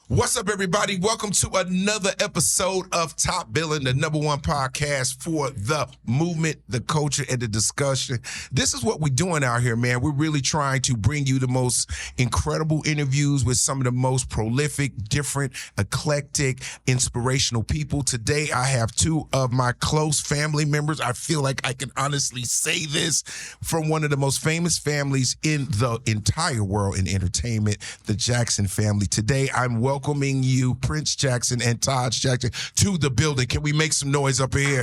What's up, everybody? Welcome to another episode of Top Billin, the #1 podcast for the movement, the culture, and the discussion. This is what we're doing out here, man. We're really trying to bring you the most incredible interviews with some of the most prolific, different, eclectic, inspirational people. Today, I have two of my close family members. I feel like I can honestly say this, from one of the most famous families in the entire world in entertainment, the Jackson family. Today, I'm welcoming you, Prince Jackson and Tito Jackson, to the building. Can we make some noise up here?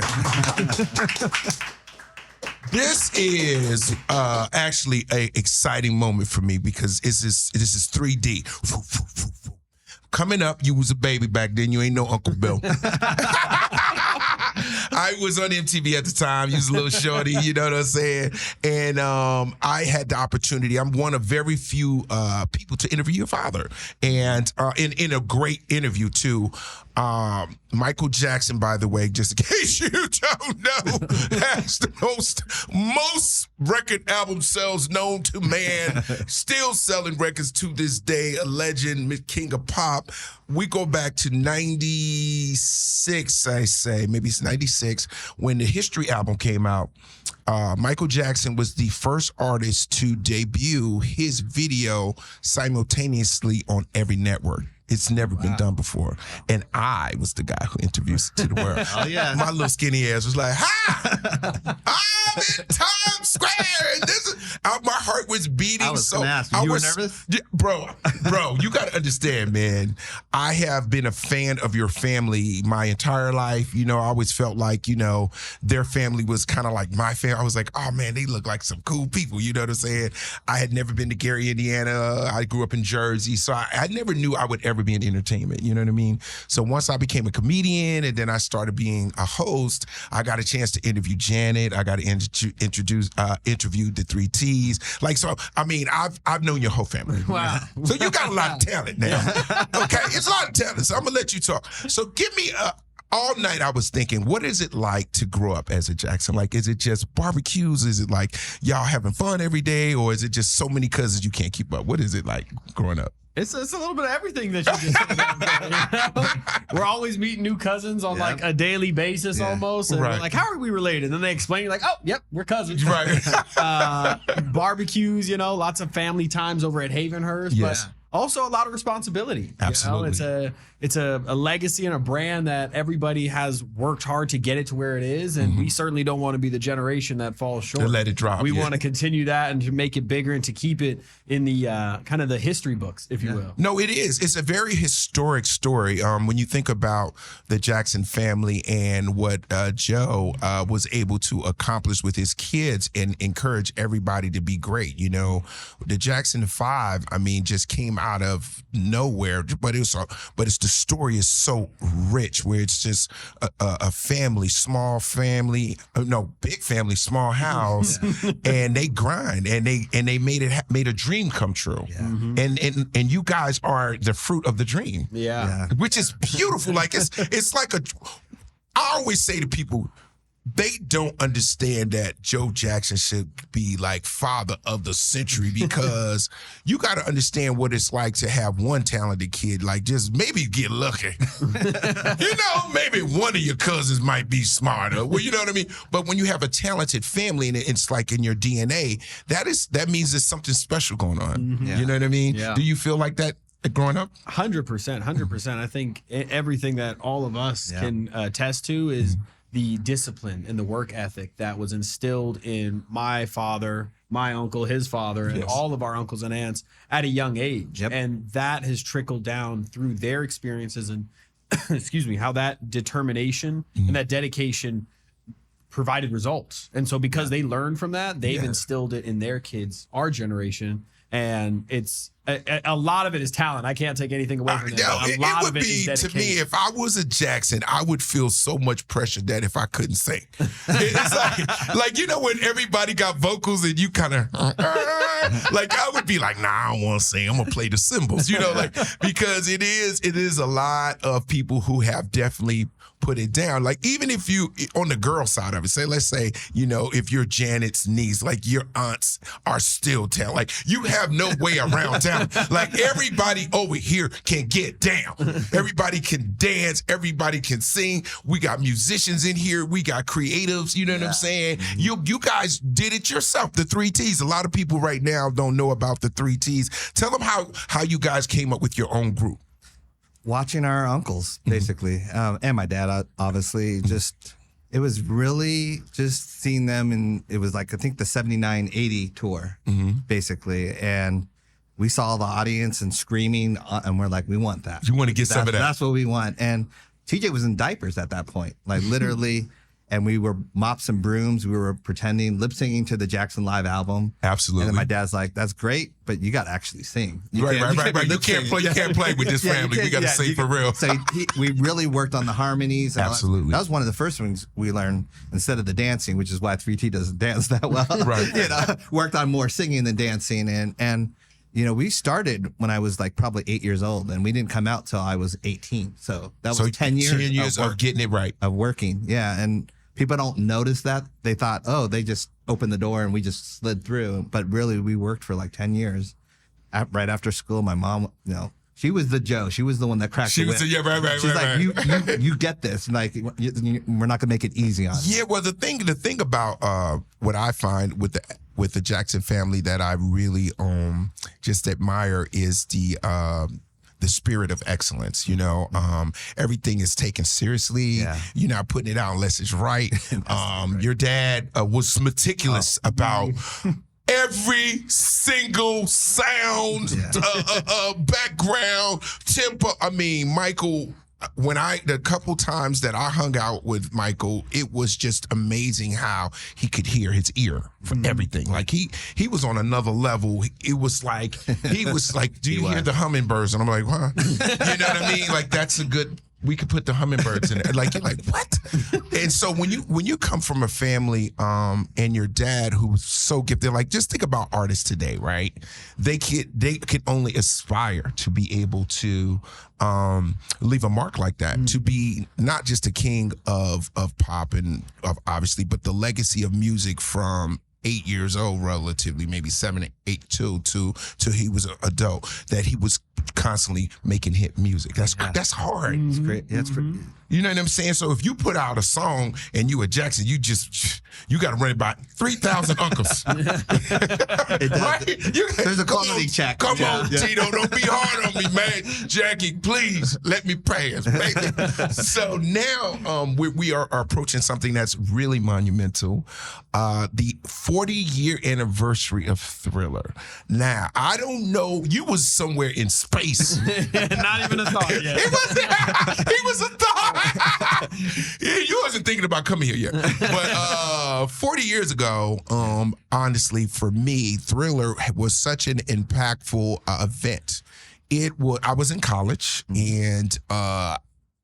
This is actually an exciting moment for me because this is 3D. Coming up, you was a baby back then. You ain't no Uncle Bill. I was on MTV at the time. You was a little shorty, you know what I'm saying? And I had the opportunity. I'm one of very few people to interview your father. And in a great interview, too. Michael Jackson, by the way, just in case you don't know, has the most record album sales known to man, still selling records to this day, a legend, king of pop. We go back to 96, I say, maybe it's 96, when the History album came out. Michael Jackson was the first artist to debut his video simultaneously on every network. It's never been done before. And I was the guy who introduced it to the world. Oh, yeah. My little skinny ass was like, "Ha! I'm in Times Square!" And my heart was beating. I was so gonna ask, you were nervous? Yeah, bro, you got to understand, man. I have been a fan of your family my entire life. You know, I always felt like, you know, their family was kind of like my family. I was like, oh, man, they look like some cool people. You know what I'm saying? I had never been to Gary, Indiana. I grew up in Jersey. So I never knew I would ever be in entertainment, you know what I mean? So once I became a comedian and then I started being a host, I got a chance to interview Janet. I got to interview the 3 T's. Like, so, I mean, I've known your whole family. Wow. So you got a lot of talent now. Okay, it's a lot of talent. So I'm gonna let you talk. So give me all night I was thinking, what is it like to grow up as a Jackson? Like, is it just barbecues? Is it like y'all having fun every day? Or is it just so many cousins you can't keep up? What is it like growing up? It's a little bit of everything that you just said about that, you know? We're always meeting new cousins on like a daily basis almost. And we're like, how are we related? And then they explain, you're like, oh, yep, we're cousins. Right. Barbecues, you know, lots of family times over at Havenhurst. Yes. But also a lot of responsibility. Absolutely. You know, it's a legacy and a brand that everybody has worked hard to get it to where it is. And we certainly don't want to be the generation that falls short. To let it drop. We want to continue that and to make it bigger and to keep it in the kind of the history books, if you will. No, it is. It's a very historic story. When you think about the Jackson family and what Joe was able to accomplish with his kids and encourage everybody to be great. You know, the Jackson 5, I mean, just came out of nowhere, but it's the story is so rich, where it's just a family, small family, big family, small house, and they grind and they made a dream come true. And you guys are the fruit of the dream. Which is beautiful. Like it's like I always say to people, they don't understand that Joe Jackson should be like father of the century, because you got to understand what it's like to have one talented kid, like just maybe get lucky. You know, maybe one of your cousins might be smarter. Well, you know what I mean? But when you have a talented family and it's like in your DNA, that means there's something special going on. You know what I mean? Do you feel like that growing up? 100%. I think everything that all of us can attest to is the discipline and the work ethic that was instilled in my father, my uncle, his father, and all of our uncles and aunts at a young age. And that has trickled down through their experiences and, excuse me, how that determination and that dedication provided results. And so because they learned from that, they've instilled it in their kids, our generation. And it's a lot of it is talent. I can't take anything away from that. It would be, to me, if I was a Jackson, I would feel so much pressure that if I couldn't sing. It's like, you know, when everybody got vocals and you kind of, like, I would be like, nah, I don't want to sing. I'm going to play the cymbals, you know, like, because it is a lot of people who have definitely put it down. Like, even if you, on the girl side of it, let's say, you know, if you're Janet's niece, like your aunts are still talented. Like, you have no way around talent. down. Like everybody over here can get down. Everybody can dance. Everybody can sing. We got musicians in here. We got creatives. You know what I'm saying? You guys did it yourself. The 3 T's. A lot of people right now don't know about the 3 T's. Tell them how you guys came up with your own group. Watching our uncles, basically, and my dad, obviously, just. It was really just seeing them, and it was like, I think the 79-80 tour, basically. And we saw the audience and screaming, and we're like, we want that. You want to get some of that. That's what we want. And TJ was in diapers at that point, like literally. And we were mops and brooms. We were pretending, lip singing to the Jackson Live album. Absolutely. And then my dad's like, "That's great, but you got to actually sing." Right. You can't play with this family. We got to sing for real. So we really worked on the harmonies. Absolutely. That was one of the first things we learned instead of the dancing, which is why 3T doesn't dance that well. Right. Worked on more singing than dancing, and we started when I was like probably 8 years old, and we didn't come out till I was 18. So that was 10 years. 10 years of getting it right. Of working, and people don't notice that. They thought, oh, they just opened the door and we just slid through. But really, we worked for like 10 years. Right after school, my mom, she was the Joe. She was the one that cracked the whip. She's like, you get this. Like, we're not gonna make it easy on you. Yeah. Well, the thing about what I find with the Jackson family that I really just admire is the spirit of excellence. Everything is taken seriously. You're not putting it out unless it's right. Your dad was meticulous about every single sound, background, tempo. I mean, Michael, the couple times that I hung out with Michael, it was just amazing how he could hear his ear for everything. Like he was on another level. He was like, do you hear the hummingbirds? And I'm like, huh? You know what I mean? Like we could put the hummingbirds in it. Like, you're like, what? And so when you come from a family and your dad who was so gifted, like, just think about artists today, right? They could only aspire to be able to leave a mark like that, to be not just a king of pop and of obviously, but the legacy of music from 8 years old, relatively, maybe 7, 8, till he was an adult, that he was constantly making hit music. That's hard. It's great. Yeah, it's pretty. You know what I'm saying? So if you put out a song and you a Jackson, you got to run it by 3,000 uncles. It does. Right? There's a quality check. Come on, Tito, don't be hard on me, man. Jackie, please let me pass, baby. So now we are approaching something that's really monumental, the 40-year anniversary of Thriller. Now, I don't know, you was somewhere in space. Not even a thought yet. He was a thought. You wasn't thinking about coming here yet. But 40 years ago, honestly, for me, Thriller was such an impactful event. I was in college, and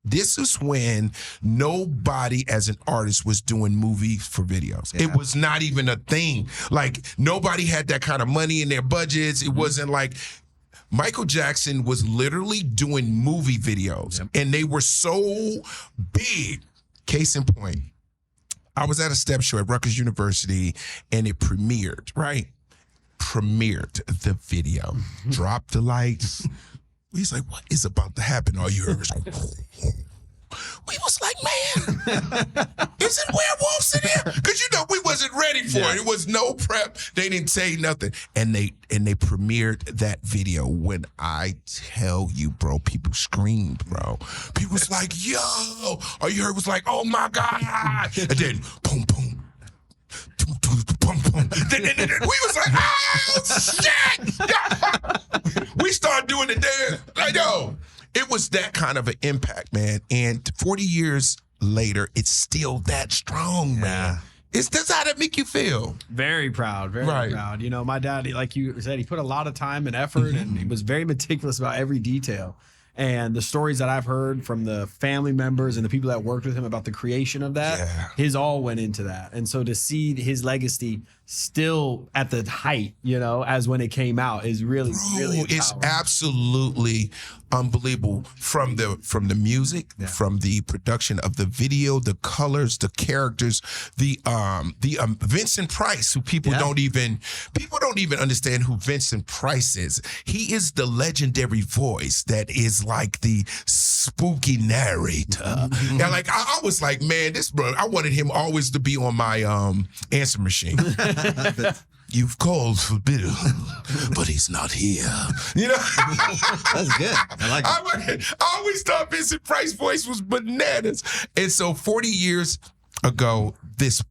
this is when nobody as an artist was doing movies for videos. It was not even a thing. Like, nobody had that kind of money in their budgets. It wasn't like... Michael Jackson was literally doing movie videos, and they were so big. Case in point, I was at a step show at Rutgers University, and it premiered, right? Premiered the video. Dropped the lights. He's like, what is about to happen? All you heard was like, we was like, man, is it werewolves in here? Because we wasn't ready for it. It was no prep. They didn't say nothing. And they premiered that video. When I tell you, bro, people screamed, bro. People was like, yo. All you heard was like, oh my God. And then boom, boom. Boom, boom. Then we was like, oh shit. We started doing the dance. Like, yo. It was that kind of an impact, man. And 40 years later, it's still that strong, man. Does that make you feel? Very proud, very proud. My dad, like you said, he put a lot of time and effort, and he was very meticulous about every detail. And the stories that I've heard from the family members and the people that worked with him about the creation of that, his all went into that. And so to see his legacy still at the height, as when it came out, is really, really empowering. It's absolutely unbelievable from the music, from the production of the video, the colors, the characters, the Vincent Price, who people don't even understand who Vincent Price is. He is the legendary voice that is like the spooky narrator. And like I was like, man, this bro, I wanted him always to be on my answer machine. You've called for Bill, but he's not here. You know? That's good. I like it. I always thought Vincent Price's voice was bananas. And so 40 years ago, this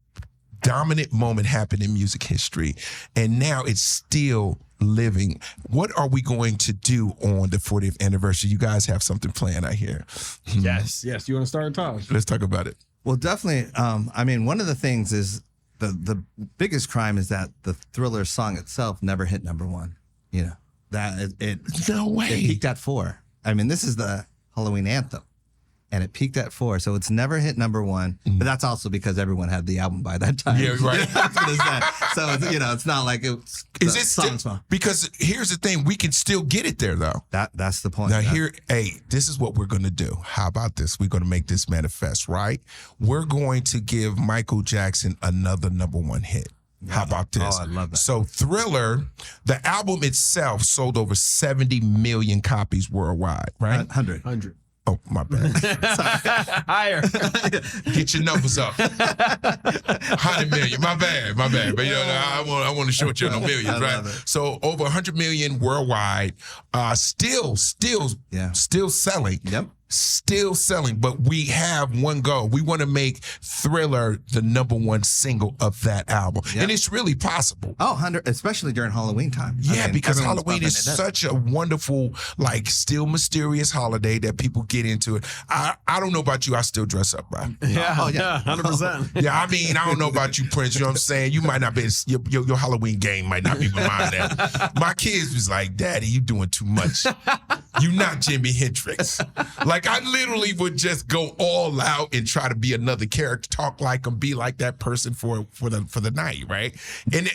dominant moment happened in music history, and now it's still living. What are we going to do on the 40th anniversary? You guys have something planned, I hear. Yes. You want to start, Tosh? Let's talk about it. Well, definitely. I mean, one of the things is the biggest crime is that the Thriller song itself never hit number one. You know, that it No way. It peaked at 4. I mean, this is the Halloween anthem, and it peaked at 4. So it's never hit number one. But that's also because everyone had the album by that time. Yeah, right. That's what it's that. So it's, it's not like it's Is it still, because here's the thing, we can still get it there though. That's the point. Now this is what we're going to do. How about this? We're going to make this manifest, right? We're going to give Michael Jackson another number one hit. How about this? Oh, I love that. So Thriller, the album itself sold over 70 million copies worldwide, right? 100. Oh, my bad. Higher. Get your numbers up. 100 million. My bad. But I want to short you on the millions, right? So over 100 million worldwide. Still selling. Yep. Still selling, but we have one goal. We want to make Thriller the number one single of that album. Yep. And it's really possible. Oh, 100, especially during Halloween time. Yeah, because Halloween is such a wonderful, like, still mysterious holiday that people get into it. I don't know about you. I still dress up, bro. Yeah, 100%. Yeah, I mean, I don't know about you, Prince. You know what I'm saying? You might not be, your Halloween game might not be with mine there. My kids was like, Daddy, you doing too much. You not Jimi Hendrix. Like, I literally would just go all out and try to be another character, talk like him, be like that person for the night, right? And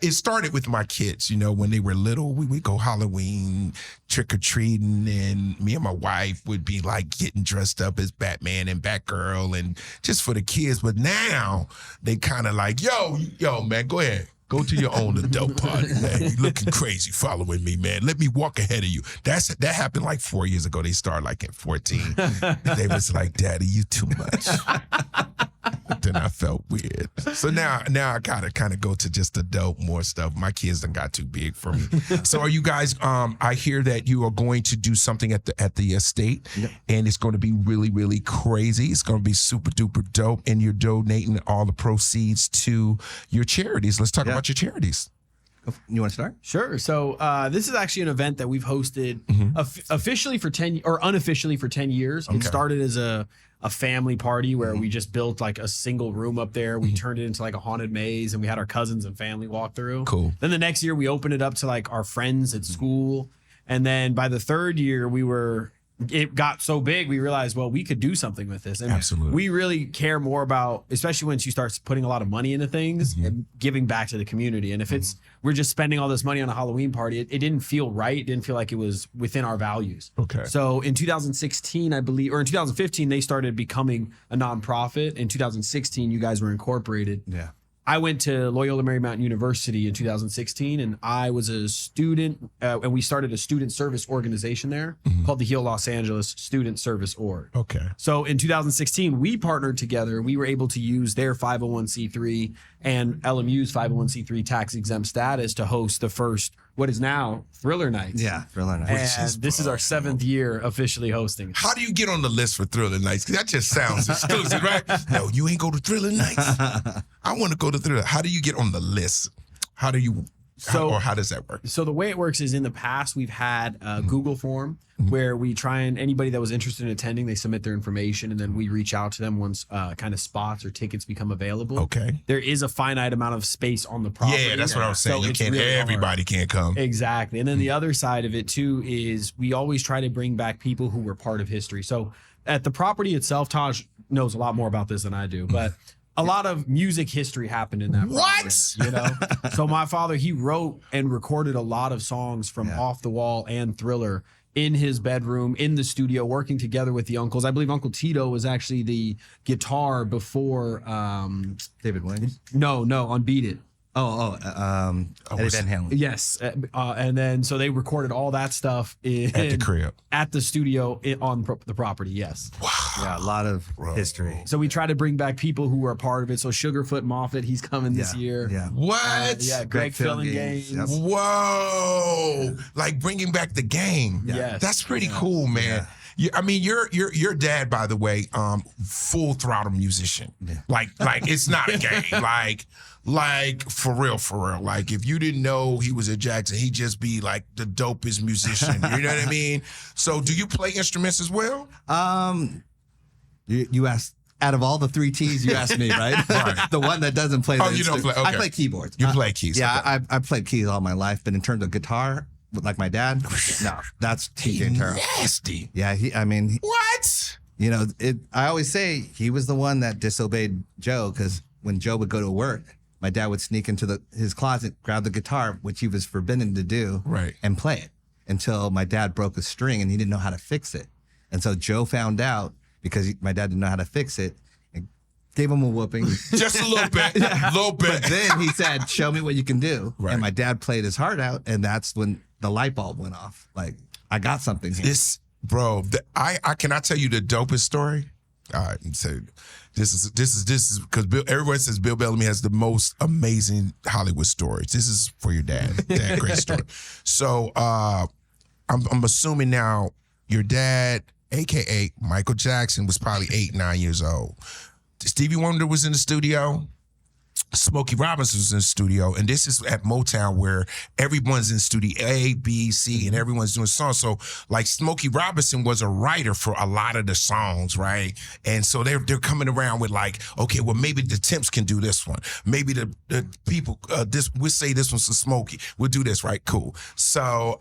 it started with my kids, when they were little. We go Halloween trick-or-treating, and me and my wife would be like getting dressed up as Batman and Batgirl and just for the kids. But now they kind of like, yo, man, go ahead. Go to your own adult party, man. You looking crazy following me, man. Let me walk ahead of you. That happened like 4 years ago. They started like at 14. They was like, Daddy, you too much. Then I felt weird. So now I gotta kind of go to just adult more stuff. My kids done got too big for me. So are you guys? I hear that you are going to do something at the estate, and it's going to be really, really crazy. It's going to be super duper dope, and you're donating all the proceeds to your charities. Let's talk about your charities. You want to start? Sure. So this is actually an event that we've hosted officially for 10 or unofficially for 10 years. Okay. It started as a family party where we just built like a single room up there. We turned it into like a haunted maze, and we had our cousins and family walk through. Cool. Then the next year we opened it up to like our friends at school. And then by the third year it got so big, we realized, well, we could do something with this. And absolutely, we really care more about, especially once you start putting a lot of money into things, and giving back to the community. And if we're just spending all this money on a Halloween party, it didn't feel right. It didn't feel like it was within our values. Okay. So in 2016, I believe, or in 2015, they started becoming a nonprofit. In 2016, you guys were incorporated. Yeah. I went to Loyola Marymount University in 2016, and I was a student, and we started a student service organization there called the Heal Los Angeles Student Service Org. Okay. So in 2016, we partnered together. We were able to use their 501c3 and LMU's 501c3 tax-exempt status to host the first, what is now Thriller Nights. Yeah, Thriller Nights. And this is our 7th year officially hosting. How do you get on the list for Thriller Nights? Because that just sounds exclusive, right? No, you ain't go to Thriller Nights. I want to go to Thriller. How do you get on the list? How does that work? So the way it works is, in the past, we've had a Google form where we try, and anybody that was interested in attending, they submit their information, and then we reach out to them once kind of spots or tickets become available. Okay. There is a finite amount of space on the property. Yeah, that's what I was saying. So everybody can't come. Exactly. And then the other side of it too is we always try to bring back people who were part of history. So at the property itself, Taj knows a lot more about this than I do, but a lot of music history happened in that. What? So my father, he wrote and recorded a lot of songs from Off the Wall and Thriller in his bedroom, in the studio, working together with the uncles. I believe Uncle Tito was actually the guitar before David Williams. No, on Beat It. Eddie Van Halen. Yes, and then so they recorded all that stuff At the crib. at the studio on the property. Yes. Wow. Yeah, a lot of history. So we try to bring back people who were a part of it. So Sugarfoot Moffat, he's coming this year. Yeah. What? Yeah, Greg Filling Gaines. Gaines. Yep. Whoa. Like bringing back the game. Yes. That's pretty cool, man. I mean, your dad, by the way, full throttle musician. Yeah. Like it's not a game. Like for real. Like if you didn't know he was a Jackson, he'd just be like the dopest musician. You know what I mean? So do you play instruments as well? You asked, out of all the 3 T's, you asked me, right? Right. The one that doesn't play. Oh, you don't play. Okay. I play keyboards. You play keys. Yeah, okay. I played keys all my life, but in terms of guitar, like my dad, no, that's TJ Turner. Nasty. Yeah, What? you know, I always say he was the one that disobeyed Joe, because when Joe would go to work, my dad would sneak into his closet, grab the guitar, which he was forbidden to do, Right. and play it until my dad broke a string and he didn't know how to fix it. And so Joe found out because my dad didn't know how to fix it and gave him a whooping. Just a little bit. A little bit. But then he said, "Show me what you can do." Right. And my dad played his heart out, and that's when the light bulb went off. Like, I got something here. Bro, I cannot tell you the dopest story. All right, so this is because everyone says Bill Bellamy has the most amazing Hollywood stories. This is for your dad. Dad, great story. So I'm assuming now your dad, aka Michael Jackson, was probably 8, 9 years old. Stevie Wonder was in the studio. Smokey Robinson was in the studio, and this is at Motown where everyone's in studio A, B, C, and everyone's doing songs. So, like, Smokey Robinson was a writer for a lot of the songs, right? And so they're coming around with like, okay, well, maybe the Temps can do this one. Maybe the people, we'll say this one's for Smokey. We'll do this, right? Cool. So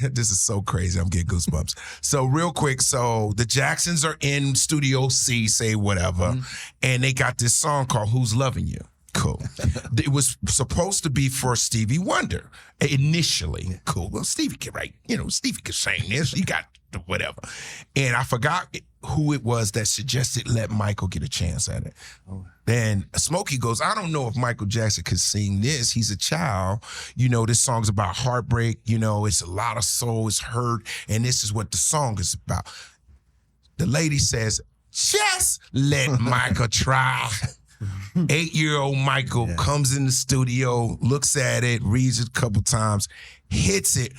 this is so crazy. I'm getting goosebumps. So real quick, so the Jacksons are in Studio C, say whatever, and they got this song called Who's Loving You? Cool. It was supposed to be for Stevie Wonder initially. Cool. Well, Stevie can write, Stevie can sing this. He got whatever. And I forgot who it was that suggested let Michael get a chance at it. Oh. Then Smokey goes, I don't know if Michael Jackson could sing this. He's a child. This song's about heartbreak. It's a lot of soul, it's hurt. And this is what the song is about. The lady says, just let Michael try. 8-year-old Michael comes in the studio, looks at it, reads it a couple times, hits it.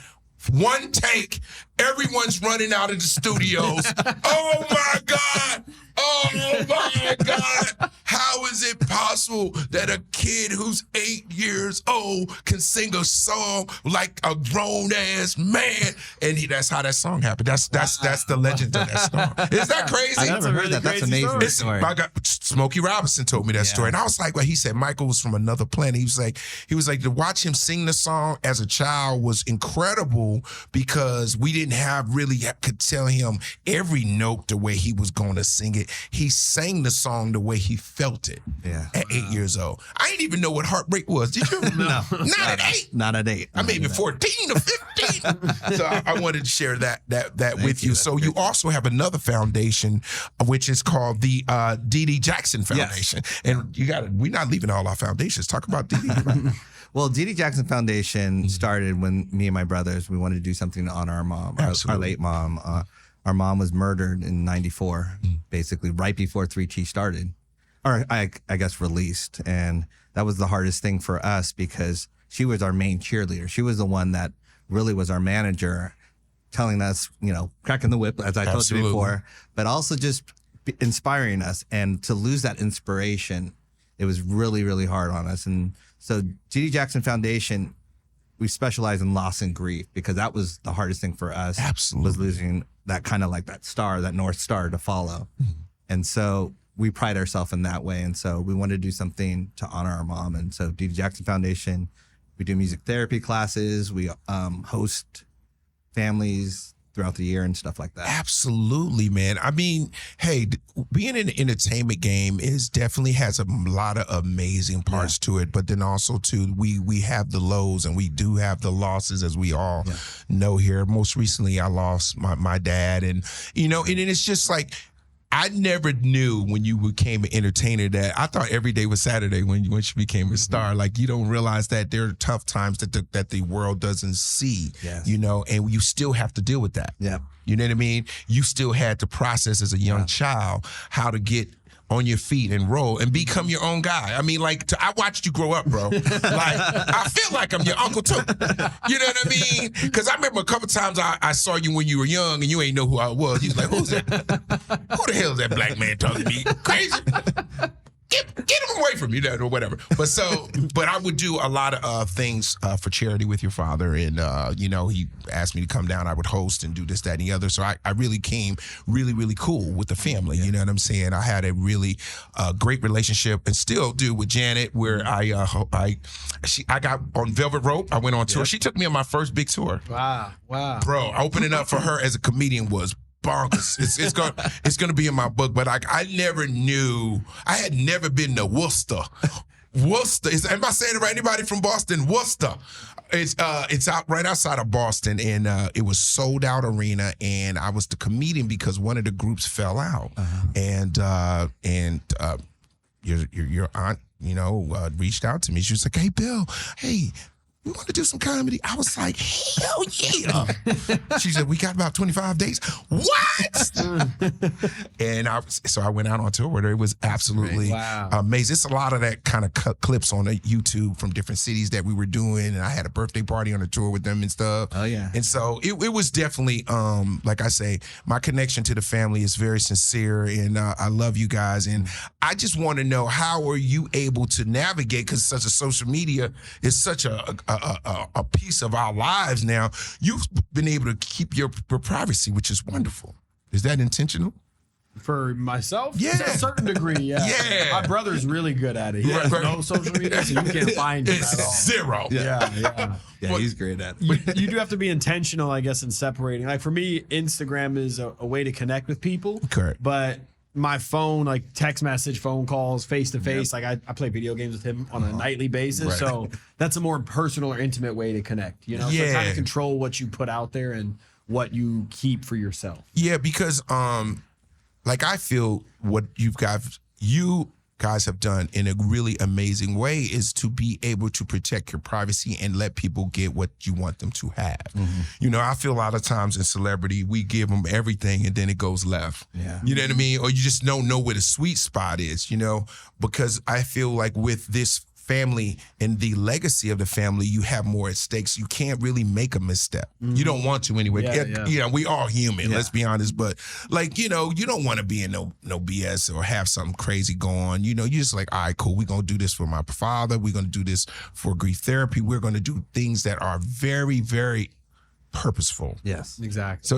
One take, everyone's running out of the studios. Oh my God! Oh my God! How is it possible that a kid who's 8 years old can sing a song like a grown-ass man? And that's how that song happened. That's the legend of that song. Is that crazy? I never heard that. That's amazing. Story. My God, Smokey Robinson told me that story, and I was like, well, he said Michael was from another planet. He was like to watch him sing the song as a child was incredible because we didn't could tell him every note the way he was going to sing it. He sang the song the way he felt it at 8 years old. I didn't even know what heartbreak was. Did you? No. Not at 8. Not at 8. I maybe 14 or 15. So I wanted to share that with you. So you also have another foundation, which is called the Tito Jackson Foundation. Yes. And we're not leaving all our foundations. Talk about Tito. Well, Tito Jackson Foundation started when me and my brothers, we wanted to do something to honor our mom, our late mom. Our mom was murdered in 94, basically right before 3T started, or I guess released. And that was the hardest thing for us because she was our main cheerleader. She was the one that really was our manager, telling us, cracking the whip, as I told you before, but also just inspiring us. And to lose that inspiration, it was really, really hard on us. And so Tito Jackson Foundation, we specialize in loss and grief because that was the hardest thing for us. Absolutely. Was losing that kind of like that star, that North Star to follow. Mm-hmm. And so we pride ourselves in that way. And so we wanted to do something to honor our mom. And so Tito Jackson Foundation, we do music therapy classes. We host families throughout the year and stuff like that. Absolutely, man. I mean, hey, being in the entertainment game is definitely has a lot of amazing parts to it, but then also too, we have the lows and we do have the losses, as we all know here. Most recently, I lost my dad, and and it's just like, I never knew when you became an entertainer that I thought every day was Saturday when you became a star. Like, you don't realize that there are tough times that the world doesn't see, and you still have to deal with that. Yeah. You know what I mean? You still had to process as a young child how to get on your feet and roll and become your own guy. I mean, like, I watched you grow up, bro. Like, I feel like I'm your uncle too. You know what I mean? Because I remember a couple times I saw you when you were young and you ain't know who I was. You was like, who's that? Who the hell is that black man talking to me? Crazy. Get him away from me, or whatever. But I would do a lot of things for charity with your father, and he asked me to come down. I would host and do this, that, and the other. So I really came really, really cool with the family. You know what I'm saying? I had a really great relationship, and still do, with Janet, where I got on Velvet Rope. I went on tour. She took me on my first big tour. Wow. Bro, opening up for her as a comedian was bonkers. It's gonna be in my book, but I never knew. I had never been to Worcester. Am I saying it right? Anybody from Boston? Worcester. It's out right outside of Boston, and it was sold out arena, and I was the comedian because one of the groups fell out, and your aunt reached out to me. She was like, "Hey, Bill, hey, we want to do some comedy." I was like, hell yeah. She said, we got about 25 days. What? And I went out on tour with her. It was absolutely amazing. It's a lot of that kind of clips on YouTube from different cities that we were doing. And I had a birthday party on the tour with them and stuff. Oh, yeah. And so it was definitely, like I say, my connection to the family is very sincere. And I love you guys. And I just want to know, how are you able to navigate? Because such a social media is such a piece of our lives now. You've been able to keep your privacy, which is wonderful. Is that intentional? For myself? Yeah. To a certain degree, yeah. My brother's really good at it. He has no social media, so you can't find him at all. Zero. Yeah, he's great at it. You do have to be intentional, I guess, in separating. Like, for me, Instagram is a way to connect with people. Correct. But my phone, like text message, phone calls, face to face, like I play video games with him on a nightly basis. So that's a more personal or intimate way to connect, So kind of control what you put out there and what you keep for yourself. Yeah, because like, I feel what you guys have done in a really amazing way is to be able to protect your privacy and let people get what you want them to have. I feel a lot of times in celebrity, we give them everything and then it goes left. Yeah. You know what I mean? Or you just don't know where the sweet spot is, because I feel like with this family and the legacy of the family, you have more at stake. So you can't really make a misstep. You don't want to anyway. We all human, let's be honest. But like, you don't want to be in no BS or have something crazy go on. You're just like, all right, cool. We're going to do this for my father. We're going to do this for grief therapy. We're going to do things that are very, very purposeful. Yes, exactly. So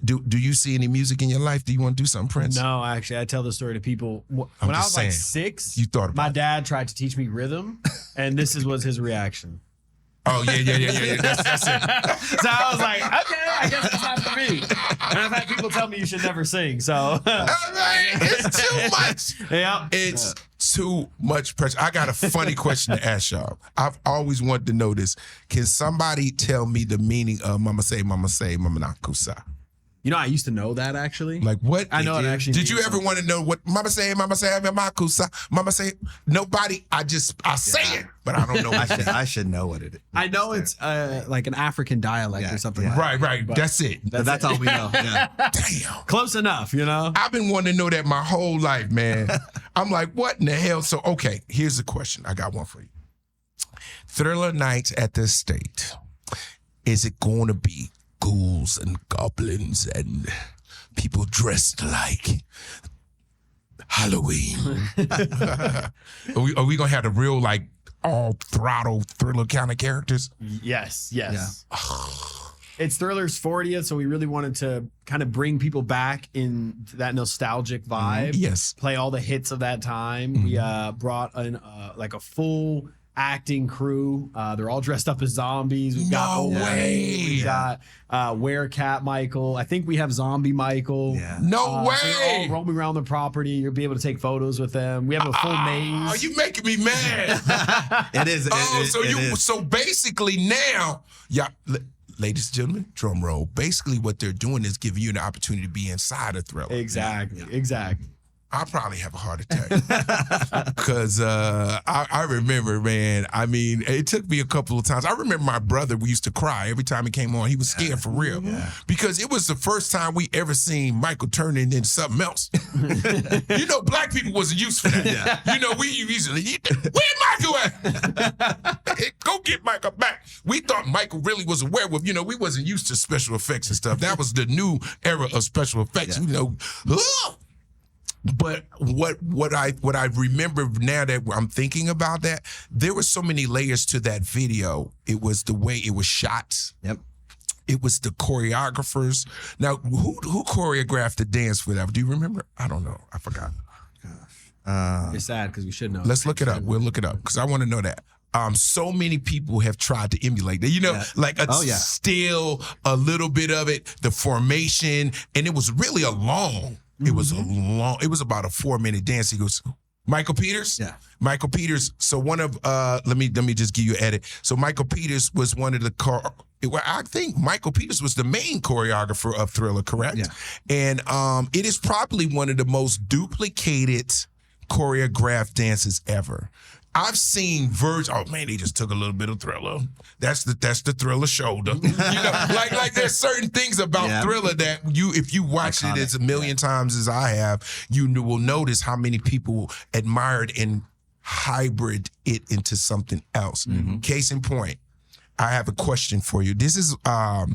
do you see any music in your life? Do you want to do something, Prince? No, actually, I tell the story to people. When I was like 6, you thought about my dad tried to teach me rhythm, and this was his reaction. Oh, yeah. That's it. So I was like, okay, I guess it's not for me. And I've had people tell me you should never sing, so. It's too much. Yeah. It's too much pressure. I got a funny question to ask y'all. I've always wanted to know this. Can somebody tell me the meaning of mama say, mama not kusa? I used to know that, actually. Like, what? I know it actually. Did you ever want to know what mama say, mama kusa? Mama say, nobody, I say it, but I don't know what I should know what it is. I know it's like an African dialect or something like that. Right. But that's it. That's all we know. Yeah. Damn. Close enough, I've been wanting to know that my whole life, man. I'm like, what in the hell? So, okay, here's the question. I got one for you. Thriller nights at the estate. Is it going to be ghouls and goblins and people dressed like Halloween? Are we gonna have the real, like, all throttle thriller kind of characters? Yes. Yeah. It's Thriller's 40th, so we really wanted to kind of bring people back in that nostalgic vibe. Yes. Play all the hits of that time. We brought in like a full acting crew. They're all dressed up as zombies. We've got No way. We've got Werecat Michael. I think we have Zombie Michael. Yeah. No way. So they're all roaming around the property. You'll be able to take photos with them. We have a full maze. Oh, you making me mad. It is. So basically now, yeah. Ladies and gentlemen, drum roll. Basically, what they're doing is giving you an opportunity to be inside a Thriller. Exactly. I'll probably have a heart attack because I remember, man. I mean, it took me a couple of times. I remember my brother. We used to cry every time he came on. He was scared for real because it was the first time we ever seen Michael turn into something else. You know, black people wasn't used for that. Yeah. You know, we usually where Michael at? Go get Michael back. We thought Michael really was a werewolf. You know, we wasn't used to special effects and stuff. That was the new era of special effects. You know. Ugh! But what I remember now that I'm thinking about that, there were so many layers to that video. It was the way it was shot. Yep. It was the choreographers. Now, who choreographed the dance for that? Do you remember? I don't know. I forgot. It's sad because we should know. Let's look it up. We'll look it up because I want to know that. So many people have tried to emulate that. You know, like still a little bit of it, the formation, and it was really a long. It was it was about a 4-minute dance. He goes, Michael Peters? Yeah. Michael Peters. So one of, let me just give you an edit. So Michael Peters was one of the, I think Michael Peters was the main choreographer of Thriller, correct? Yeah. And it is probably one of the most duplicated choreographed dances ever. I've seen oh man, they just took a little bit of Thriller. That's the Thriller shoulder. You know, like there's certain things about Thriller that if you watch it as a million times as I have, you will notice how many people admired and hybrid it into something else. Case in point, I have a question for you. This is a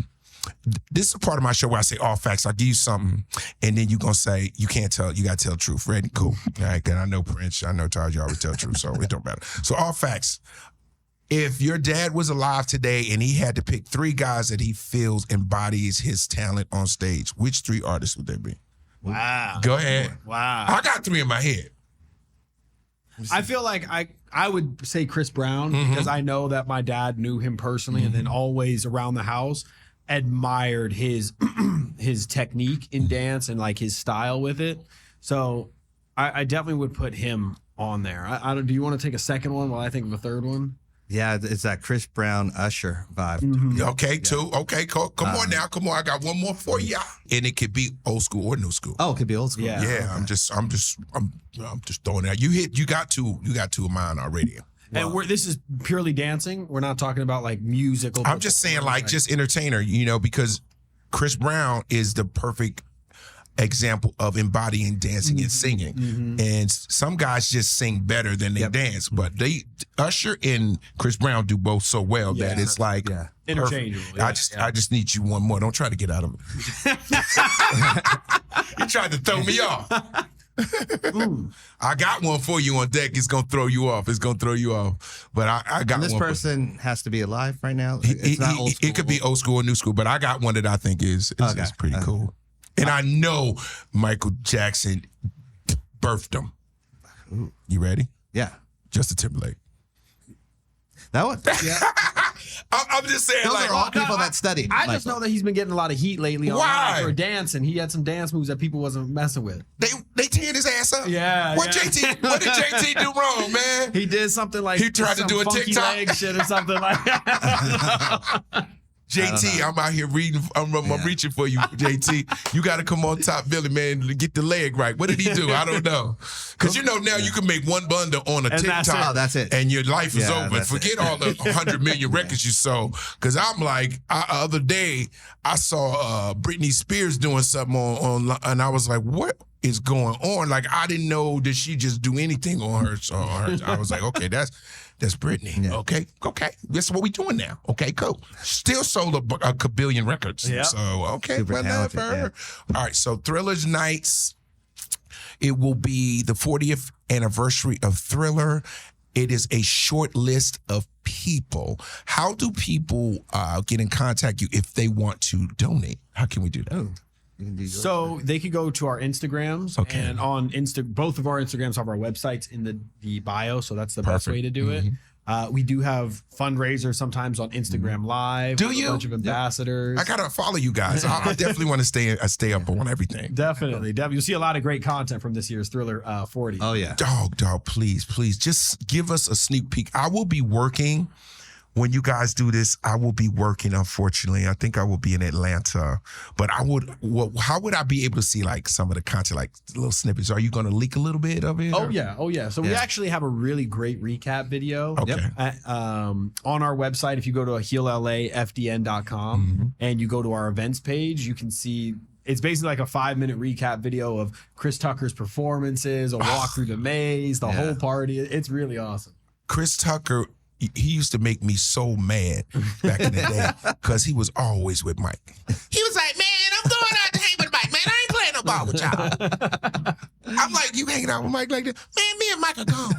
part of my show where I say all facts. I'll give you something, and then you're going to say, you can't tell, you got to tell the truth. Ready? Cool. All right, good. I know Prince, I know Taj, you always tell the truth, so it don't matter. So all facts. If your dad was alive today and he had to pick 3 guys that he feels embodies his talent on stage, which 3 artists would they be? Wow. Go ahead. Wow. I got 3 in my head. I feel like I would say Chris Brown because I know that my dad knew him personally and then always around the house admired his technique in dance and like his style with it. So I definitely would put him on there. I don't. Do you want to take a second one while I think of a third one? Yeah, it's that Chris Brown Usher vibe. Okay, 2. Okay, come on now. Come on. I got one more for you. And it could be old school or new school. Oh, it could be old school. Yeah. Yeah, I'm just throwing it out. You got 2 of mine already. And this is purely dancing. We're not talking about like musical. I'm just saying like just entertainer, you know, because Chris Brown is the perfect example of embodying dancing and singing. And some guys just sing better than they dance, but Usher and Chris Brown do both so well that it's like interchangeable. Yeah, I just need you one more. Don't try to get out of it. You tried to throw me off. I got one for you on deck. It's gonna throw you off. But I got and this one. Person has to be alive right now. It's not old school. It could be old school or new school, but I got one that I think is pretty cool. And I know Michael Jackson birthed him. Ooh. You ready? Yeah. Justin Timberlake. That one? Yeah. I'm just saying, Those like, are all people that studied. I just know that he's been getting a lot of heat lately Why? for dance, and he had some dance moves that people wasn't messing with. They teared his ass up. Yeah. What did JT do wrong, man? He did something like He tried to do a funky TikTok leg shit or something like that. JT, I'm out here reading. I'm reaching for you, JT. You got to come on top, Billin, man, to get the leg right. What did he do? I don't know. Because you know now you can make one bundle on a TikTok, that's it. and your life is over. Forget all the 100 million records you sold. Because I'm like, the other day I saw Britney Spears doing something on, and I was like, what is going on? Like I didn't know that she just do anything on her. So I was like, okay, that's Britney. Yeah. Okay. This is what we doing now. Okay, cool. Still sold a kabillion records. Yep. So, okay, super whatever. Talented, All right, so Thriller's Nights. It will be the 40th anniversary of Thriller. It is a short list of people. How do people get in contact with you if they want to donate? How can we do that? So they could go to our Instagrams, and on both of our Instagrams have our websites in the bio, so that's the best way to do it. We do have fundraisers sometimes on Instagram Live. Do you? A bunch of ambassadors. I gotta follow you guys. I definitely want to stay up on everything. Definitely. You'll see a lot of great content from this year's Thriller 40. Oh yeah. Dog, please, just give us a sneak peek. I will be working. When you guys do this, I will be working, unfortunately. I think I will be in Atlanta. But how would I be able to see like some of the content, like little snippets? Are you going to leak a little bit of it? Oh, yeah. So we actually have a really great recap video on our website. If you go to heallafdn.com and you go to our events page, you can see it's basically like a 5-minute recap video of Chris Tucker's performances, a walk through the maze, the whole party. It's really awesome. Chris Tucker, he used to make me so mad back in the day because he was always with Mike. He was like, man, I'm going out to hang with Mike, man. I ain't playing no ball with y'all. I'm like, you hanging out with Mike like that? Man, me and Mike are gone.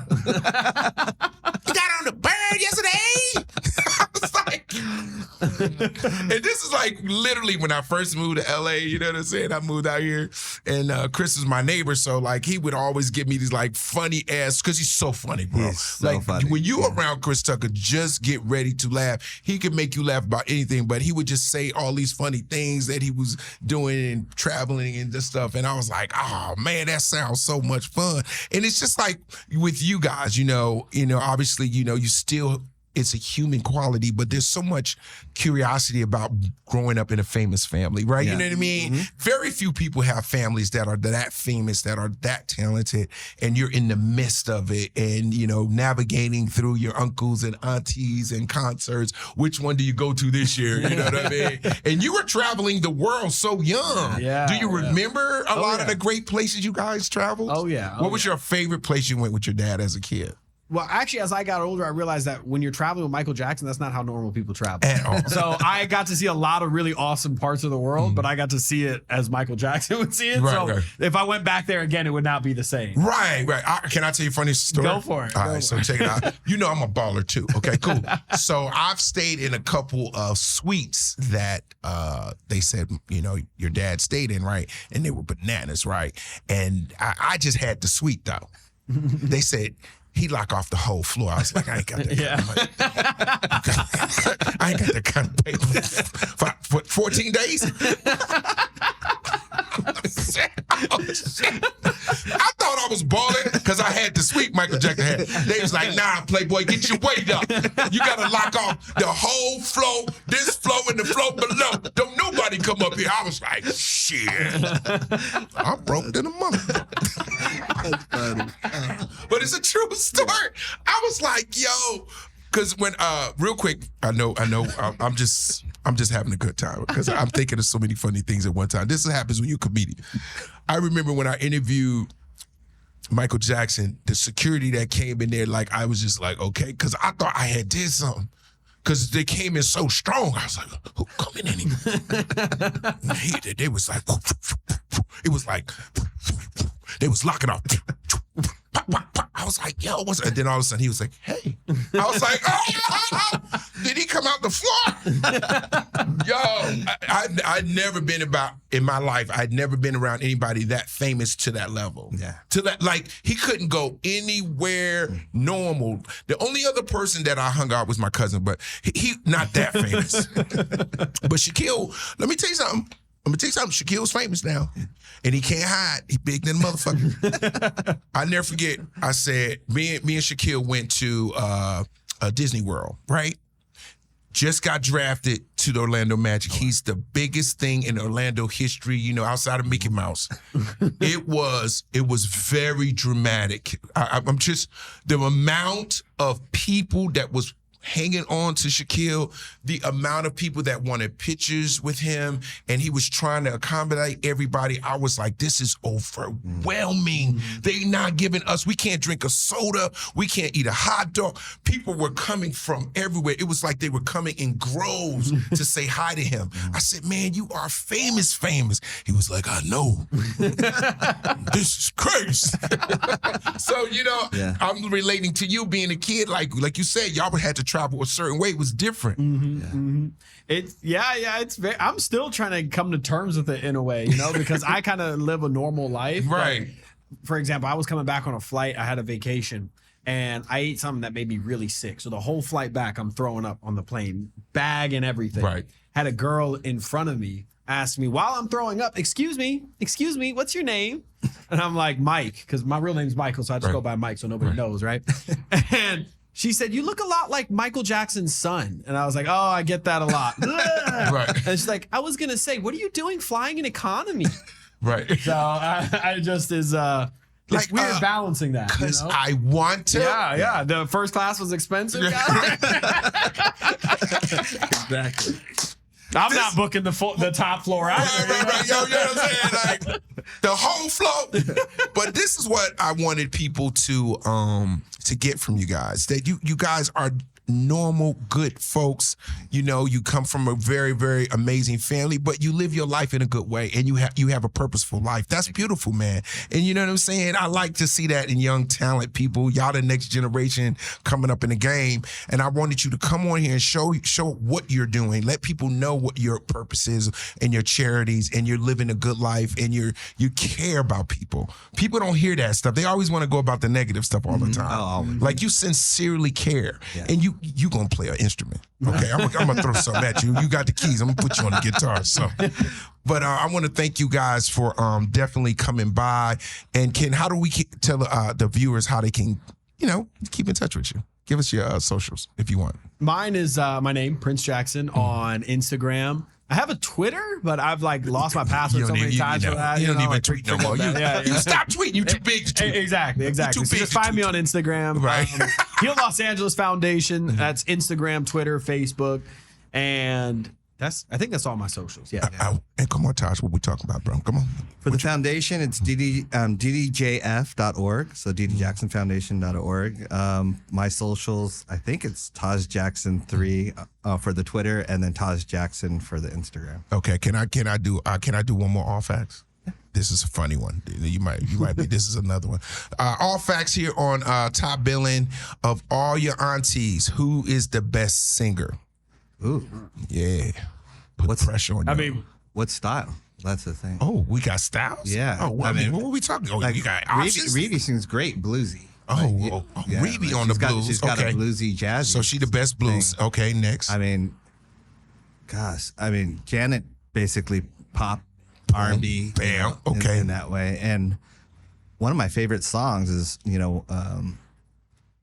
You got on the bird yesterday? I was like, and this is like literally when I first moved to LA, you know what I'm saying? I moved out here and Chris is my neighbor. So like he would always give me these like funny ass, because he's so funny, bro. He's so like funny. when you around Chris Tucker, just get ready to laugh. He could make you laugh about anything, but he would just say all these funny things that he was doing and traveling and this stuff. And I was like, oh man, that sounds so much fun. And it's just like with you guys, obviously, you still, it's a human quality, but there's so much curiosity about growing up in a famous family, right? Yeah. You know what I mean? Very few people have families that are that famous, that are that talented, and you're in the midst of it and, navigating through your uncles and aunties and concerts. Which one do you go to this year? You know what I mean? And you were traveling the world so young. Yeah. Do you remember a lot of the great places you guys traveled? Oh, yeah. What was your favorite place you went with your dad as a kid? Well, actually, as I got older, I realized that when you're traveling with Michael Jackson, that's not how normal people travel. At all. So I got to see a lot of really awesome parts of the world, but I got to see it as Michael Jackson would see it. Right. If I went back there again, it would not be the same. Right. Can I tell you a funny story? Go for it. All right, so check it out. I'm a baller too. Okay, cool. So I've stayed in a couple of suites that they said, your dad stayed in, right? And they were bananas, right? And I just had the suite though. They said, he lock off the whole floor. I was like, I ain't got that kind of money. I ain't got that kind of paper. For 14 days? I thought I was balling because I had the suite Michael Jackson had. They was like, nah, Playboy, get your weight up. You got to lock off the whole floor, this floor, and the floor below. Don't nobody come up here. I was like, shit. I'm broke than a mother. That's funny. But it's a true story. I was like, yo, because when real quick, I know, I'm just having a good time because I'm thinking of so many funny things at one time. This happens when you're a comedian. I remember when I interviewed Michael Jackson, the security that came in there, like I was just like, okay, because I thought I had did something. Because they came in so strong. I was like, who coming in here? They was like, it was like, they was locking off. I was like, yo, what's... And then all of a sudden he was like, hey. I was like, oh. Did he come out the floor? Yo, I'd never been in my life, I'd never been around anybody that famous to that level. Yeah. To that, like, he couldn't go anywhere normal. The only other person that I hung out was my cousin, but he not that famous. But Shaquille, let me tell you something. Shaquille's famous now. And he can't hide. He big than a motherfucker. I never forget, I said, me and Shaquille went to Disney World, right? Just got drafted to the Orlando Magic. He's the biggest thing in Orlando history, outside of Mickey Mouse. It was very dramatic. I'm just, the amount of people that was hanging on to Shaquille, the amount of people that wanted pictures with him, and he was trying to accommodate everybody. I was like, this is overwhelming. They not giving us, we can't drink a soda, we can't eat a hot dog. People were coming from everywhere. It was like they were coming in groves to say hi to him. I said, man, you are famous. He was like, I know. This is crazy. So, I'm relating to you being a kid, like you said, y'all had to travel a certain way. It was different. It's very, I'm still trying to come to terms with it in a way, because I kind of live a normal life. Right. Like, for example, I was coming back on a flight. I had a vacation and I ate something that made me really sick. So the whole flight back, I'm throwing up on the plane, bag and everything. Right. Had a girl in front of me ask me while I'm throwing up, excuse me, what's your name? And I'm like, Mike, because my real name's Michael, so I just go by Mike so nobody knows, right? And she said, you look a lot like Michael Jackson's son. And I was like, oh, I get that a lot. Right. And she's like, I was going to say, what are you doing flying in economy? Right. So I just is it's Like, weird balancing that. Because You know? I want to. Yeah. The first class was expensive. Exactly. I'm not booking the top floor out. Right. Yo, you know what I'm saying? Like the whole flow. But this is what I wanted people to get from you guys. That you guys are normal, good folks. You know, you come from a very, very amazing family, but you live your life in a good way, and you have a purposeful life. That's beautiful, man. And you know what I'm saying? I like to see that in young, talent people. Y'all the next generation coming up in the game. And I wanted you to come on here and show what you're doing. Let people know what your purpose is and your charities, and you're living a good life, and you care about people. People don't hear that stuff. They always want to go about the negative stuff all the time. Like you sincerely care, and you gonna play an instrument. Okay, I'm gonna throw something at you. You got the keys. I'm gonna put you on the guitar. So, but I want to thank you guys for definitely coming by. And how do we tell the viewers how they can, keep in touch with you? Give us your socials if you want. Mine is my name, Prince Jackson, on Instagram. I have a Twitter, but I've lost my password so many times for that. You don't even tweet no more. You stop tweeting. You too big to tweet. Exactly. So just find me on Instagram. Right. Heal Los Angeles Foundation. That's Instagram, Twitter, Facebook, and I think that's all my socials. Yeah. And come on, Taj, what we talking about, bro? Come on. For the foundation, it's ddjf.org, so ddjacksonfoundation.org. My socials, I think it's Taj Jackson 3 for the Twitter, and then Taj Jackson for the Instagram. Okay, can I do one more all facts? This is a funny one. You might be. This is another one. All facts here on Top Billin. Of all your aunties, who is the best singer? Ooh. Yeah. Put pressure on you. I mean, what style? That's the thing. Oh, we got styles? Yeah. Oh, well, I mean, what are we talking? Oh, you got options? Reedy sings great bluesy. Oh, Reedy on the blues. She's got a bluesy jazz. So she the best blues. Thing. Okay, next. I mean, Janet basically pop, R&B. Bam. Okay. In that way. And one of my favorite songs is,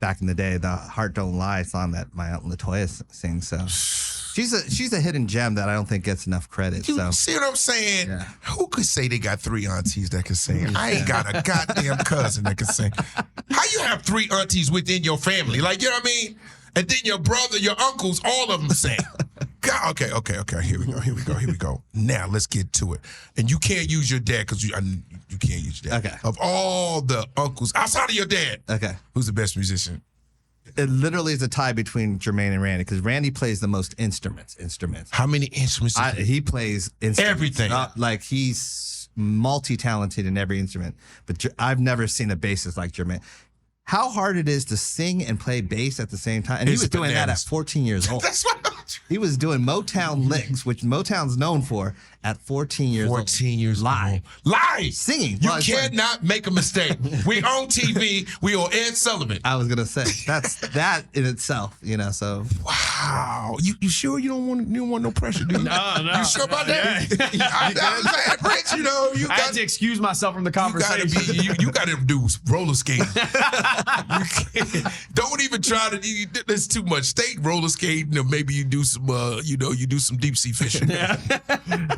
back in the day, the Heart Don't Lie song that my Aunt LaToya sings. So she's a hidden gem that I don't think gets enough credit. See what I'm saying? Yeah. Who could say they got 3 aunties that can sing? I ain't got a goddamn cousin that can sing. How you have 3 aunties within your family? Like, you know what I mean? And then your brother, your uncles, all of them sing. God, okay. Here we go. Now let's get to it. And you can't use your dad because you can't use your dad. Okay. Of all the uncles outside of your dad, okay, who's the best musician? It literally is a tie between Jermaine and Randy because Randy plays the most instruments. How many instruments? He plays instruments. Everything. Like he's multi-talented in every instrument. But I've never seen a bassist like Jermaine. How hard it is to sing and play bass at the same time. And he was doing that at 14 years old. That's what he was doing Motown licks, which Motown's known for, at 14 years old. 14 years live. old. Live. Singing. You cannot make a mistake. We on TV. We on Ed Sullivan. I was going to say, that's that in itself, so. Wow. You sure you don't want no pressure, do you? No. You sure about that? I Rich, I had to excuse myself from the conversation. You got to do roller skating. Don't even try to. There's too much. Stay roller skating, or maybe you do some, you do some deep sea fishing.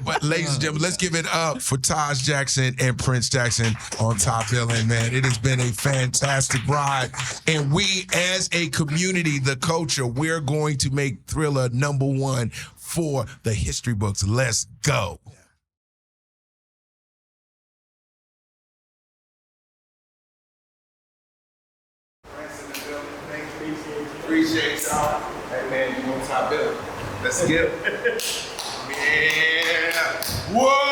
But ladies and gentlemen, let's give it up for Taj Jackson and Prince Jackson on Top Billin, man. It has been a fantastic ride, and we, as a community, the culture, we're going to make Thriller #1 for the history books. Let's go. Appreciate y'all. Hey man, you on Top Billin. Let's get it. Yeah. Whoa.